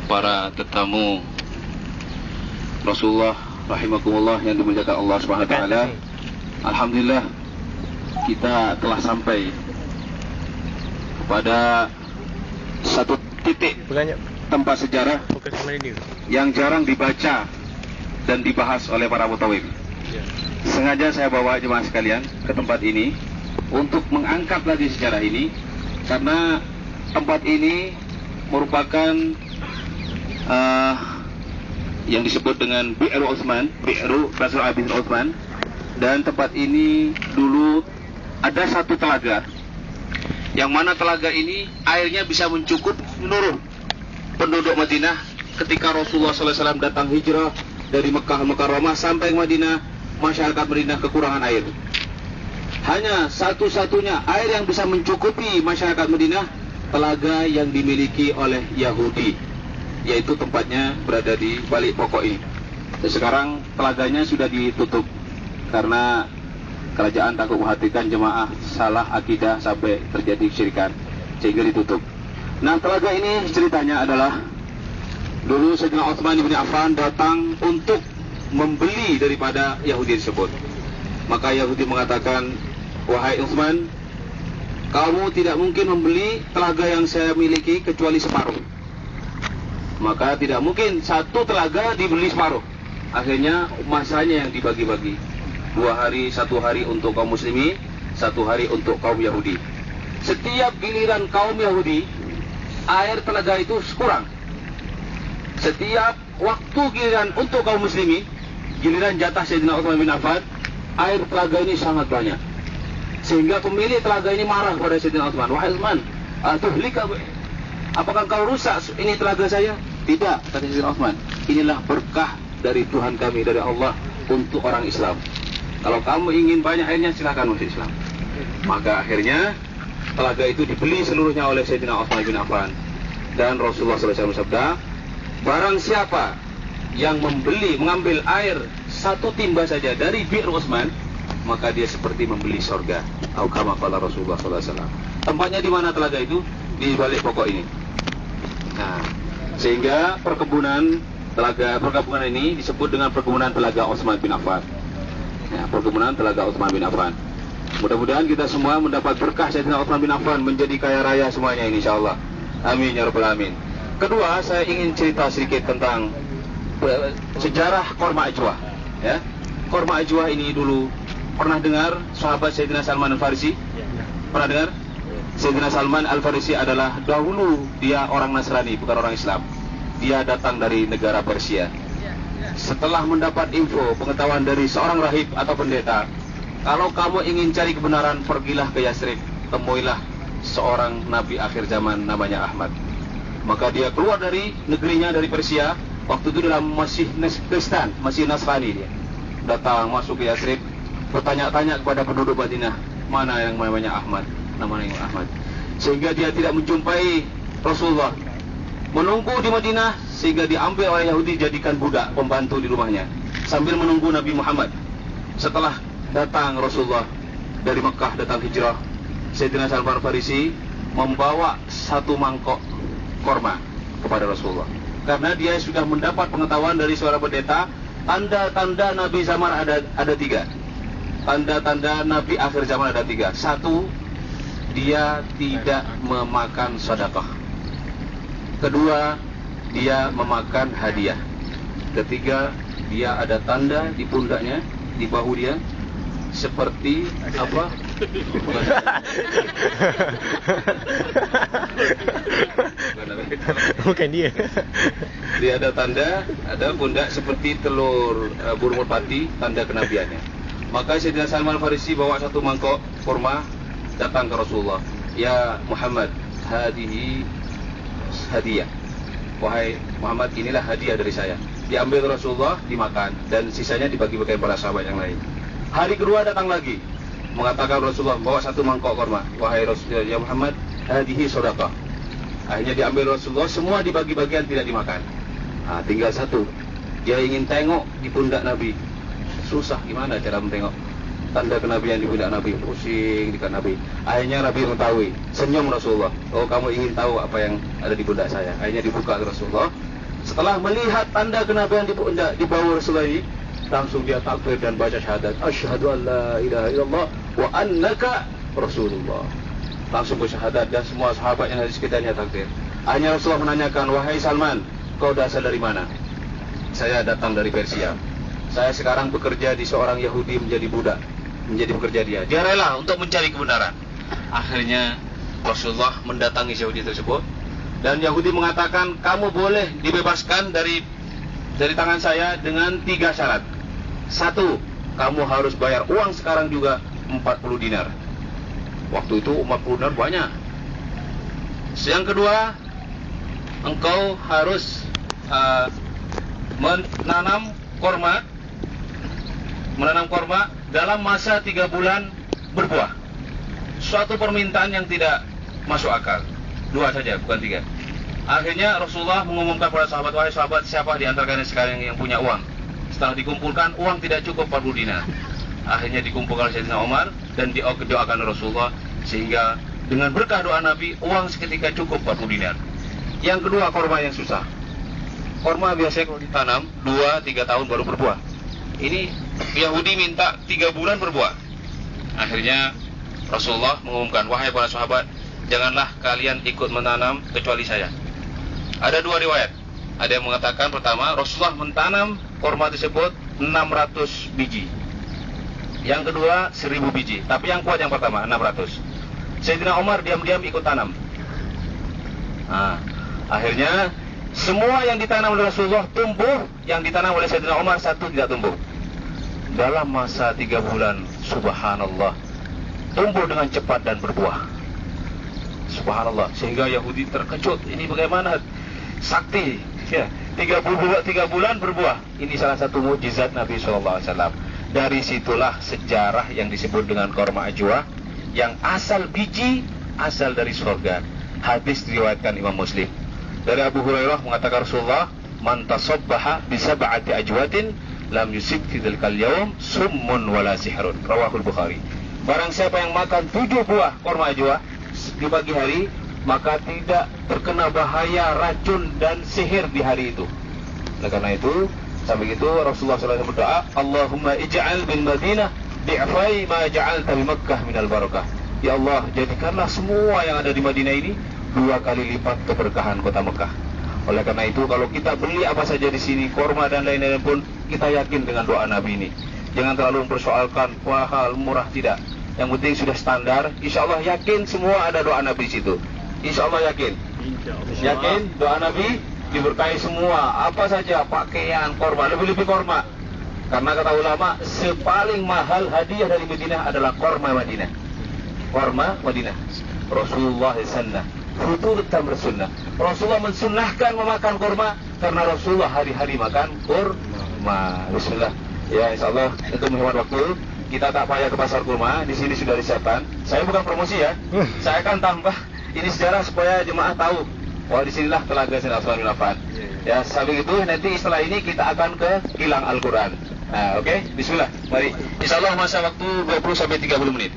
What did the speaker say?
para tetamu Rasulullah rahimakumullah yang dimuliakan Allah Subhanahu wa taala. Alhamdulillah kita telah sampai pada satu titik tempat sejarah yang jarang dibaca dan dibahas oleh para mutawif. Sengaja saya bawa jemaah sekalian ke tempat ini untuk mengangkat lagi sejarah ini, karena tempat ini merupakan yang disebut dengan Bi'ru Utsman, Bi'ru Rasul bin Utsman. Dan tempat ini dulu ada satu telaga, yang mana telaga ini airnya bisa mencukup seluruh penduduk Madinah ketika Rasulullah SAW datang hijrah dari Mekah Mukarramah sampai Madinah. Masyarakat Madinah kekurangan air. Hanya satu-satunya air yang bisa mencukupi masyarakat Madinah, telaga yang dimiliki oleh Yahudi, yaitu tempatnya berada di balik pokok ini. Dan sekarang telaganya sudah ditutup karena kerajaan takut memperhatikan jemaah salah akidah sampai terjadi kesyirikan, sehingga ditutup. Nah, telaga ini ceritanya adalah dulu Sayyidina Utsman bin Affan datang untuk membeli daripada Yahudi tersebut. Maka Yahudi mengatakan, wahai Utsman, kamu tidak mungkin membeli telaga yang saya miliki kecuali separuh. Maka tidak mungkin satu telaga dibeli separuh. Akhirnya masanya yang dibagi-bagi. 2 hari, 1 hari untuk kaum muslimin, 1 hari untuk kaum Yahudi. Setiap giliran kaum Yahudi, air telaga itu kurang. Setiap waktu giliran untuk kaum muslimin, giliran jatah Sayyidina Utsman bin Affan, air telaga ini sangat banyak. Sehingga pemilik telaga ini marah kepada Sayyidina Utsman. Wahai Utsman, apakah kau rusak ini telaga saya? Tidak, kata Sayyidina Utsman. Inilah berkah dari Tuhan kami, dari Allah untuk orang Islam. Kalau kamu ingin banyak airnya, silakan masuk Islam. Maka akhirnya telaga itu dibeli seluruhnya oleh Sayyidina Utsman bin Affan. Dan Rasulullah SAW bersabda, barang siapa yang mengambil air 1 timba saja dari Bi'r Utsman, maka dia seperti membeli surga. Atau kama qala Rasulullah SAW. Tempatnya di mana telaga itu? Di balik pokok ini. Nah, sehingga perkebunan ini disebut dengan perkebunan telaga Utsman bin Affan. Ya, perkebunan telaga Utsman bin Affan. Mudah-mudahan kita semua mendapat berkah Sayyidina Utsman bin Affan, menjadi kaya raya semuanya ini, insyaallah. Amin ya rabbal alamin. Kedua, saya ingin cerita sedikit tentang sejarah Korma Ajwah. Ya, Korma Ajwah ini dulu pernah dengar sahabat Sayyidina Salman Al-Farisi? Pernah dengar? Sayyidina Salman Al-Farisi adalah dahulu dia orang Nasrani, bukan orang Islam. Dia datang dari negara Persia. Setelah mendapat info, pengetahuan dari seorang rahib atau pendeta, kalau kamu ingin cari kebenaran, pergilah ke Yasrib, temuilah seorang nabi akhir zaman namanya Ahmad. Maka dia keluar dari negerinya, dari Persia. Waktu itu dalam masih Kristen, masih Nasrani dia. Datang masuk ke Yasrib, bertanya-tanya kepada penduduk Madinah, mana yang namanya Ahmad, namanya Ahmad. Sehingga dia tidak menjumpai Rasulullah. Menunggu di Madinah sehingga diambil oleh Yahudi, jadikan budak pembantu di rumahnya sambil menunggu Nabi Muhammad. Setelah datang Rasulullah dari Mekah, datang hijrah, Sayyidina Salman Al-Farisi membawa 1 mangkok korma kepada Rasulullah, karena dia sudah mendapat pengetahuan dari seorang pendeta, tanda-tanda Nabi zaman ada 3. Tanda-tanda Nabi akhir zaman ada 3. 1, dia tidak memakan sedekah. Kedua, dia memakan hadiah. Ketiga, dia ada tanda di pundaknya, di bahu dia, seperti apa? Bukan dia. Dia ada tanda, ada pundak seperti telur burung merpati, tanda kenabiannya. Maka Sayyidina Salman Al-Farisi bawa 1 mangkok kurma, datang ke Rasulullah. Ya Muhammad, hadihi hadiah. Wahai Muhammad, inilah hadiah dari saya. Diambil Rasulullah, dimakan, dan sisanya dibagi-bagikan para sahabat yang lain. Hari kedua datang lagi, mengatakan Rasulullah, bawa 1 mangkok kurma. Wahai Rasulullah, ya Muhammad, hadihi sedekah. Akhirnya diambil Rasulullah, semua dibagi-bagian, tidak dimakan. Nah, tinggal 1. Dia ingin tengok di pundak Nabi. Susah, gimana cara mentengok tanda kenabian di pundak Nabi? Pusing di pundak Nabi. Akhirnya Nabi mengetahui, senyum Rasulullah. Oh, kamu ingin tahu apa yang ada di pundak saya? Akhirnya dibuka Rasulullah. Setelah melihat tanda kenabian dibawa Rasulullah ini, langsung dia takbir dan baca syahadat, asyhadu an la ilaha illallah wa annaka Rasulullah. Langsung bersyahadat dan semua sahabat yang ada di sekitarnya takbir. Hanya Rasulullah menanyakan, wahai Salman, kau berasal dari mana? Saya datang dari Persia. Saya sekarang bekerja di seorang Yahudi menjadi budak, menjadi pekerja dia. Dia rela untuk mencari kebenaran. Akhirnya Rasulullah mendatangi Yahudi tersebut, dan Yahudi mengatakan, kamu boleh dibebaskan dari tangan saya dengan 3 syarat. 1, kamu harus bayar uang sekarang juga 40 dinar. Waktu itu 40 dinar banyak. Yang kedua, engkau harus menanam korma dalam masa 3 bulan berbuah. Suatu permintaan yang tidak masuk akal. 2 saja, bukan 3. Akhirnya Rasulullah mengumumkan kepada sahabat, wahai sahabat, siapa di antara kalian sekarang yang punya uang? Setelah dikumpulkan, uang tidak cukup 40 dinar. Akhirnya dikumpulkan Sayyidina Umar dan didoakan Rasulullah, sehingga dengan berkah doa Nabi, uang seketika cukup 40 dinar. Yang kedua, korma yang susah. Korma biasanya kalau ditanam 2-3 tahun baru berbuah. Ini Yahudi minta 3 bulan berbuah. Akhirnya Rasulullah mengumumkan, wahai para sahabat, janganlah kalian ikut menanam kecuali saya. Ada 2 riwayat. Ada yang mengatakan, pertama, Rasulullah mentanam korma tersebut 600 biji. Yang kedua 1000 biji. Tapi yang kuat yang pertama 600. Sayyidina Umar diam-diam ikut tanam. Akhirnya semua yang ditanam oleh Rasulullah tumbuh, yang ditanam oleh Sayyidina Umar 1 tidak tumbuh. Dalam masa 3 bulan, subhanallah, tumbuh dengan cepat dan berbuah. Subhanallah, sehingga Yahudi terkejut. Ini bagaimana sakti? Ya, 3 bulan berbuah. Ini salah satu mukjizat Nabi SAW. Dari situlah sejarah yang disebut dengan korma ajwa, yang asal biji, asal dari surga. Hadis diriwayatkan Imam Muslim. Dari Abu Hurairah mengatakan Rasulullah, man tasabbaha bi sab'ati ajwatin lam yusib fi dzalkal yaum summun wala sihrun. Rawahul Bukhari. Barang siapa yang makan 7 buah korma ajwa di pagi hari, maka tidak terkena bahaya racun dan sihir di hari itu. Oleh karena itu, sampai itu Rasulullah SAW berdoa, Allahumma ij'al bin Madinah di'fai ma ja'alta bi Makkah minal barakah. Ya Allah, jadikanlah semua yang ada di Madinah ini 2 kali lipat keberkahan kota Mekah. Oleh karena itu, kalau kita beli apa saja di sini, korma dan lain-lain pun, kita yakin dengan doa Nabi ini. Jangan terlalu mempersoalkan mahal, murah, tidak. Yang penting sudah standar. Insya Allah yakin semua ada doa Nabi di situ. Insya Allah yakin. Yakin doa Nabi diberkahi semua. Apa saja, pakaian, korma, lebih-lebih korma. Karena kata ulama, sepaling mahal hadiah dari Madinah adalah korma Madinah. Korma Madinah. Rasulullah sunnah, futur tamr sunnah. Rasulullah mensunnahkan memakan korma karena Rasulullah hari-hari makan korma. Bismillah. Ya, insya Allah untuk menghemat waktu, kita tak payah ke pasar kurma. Di sini sudah disiapkan. Saya bukan promosi ya. Saya akan tambah ini sejarah supaya jemaah tahu. Oh, disinilah telaga Sayyidina Utsman bin Affan. Ya, sambil itu nanti setelah ini kita akan ke kilang Al-Quran. Nah, oke, bismillah. Mari. Insyaallah masa waktu 20 sampai 30 menit.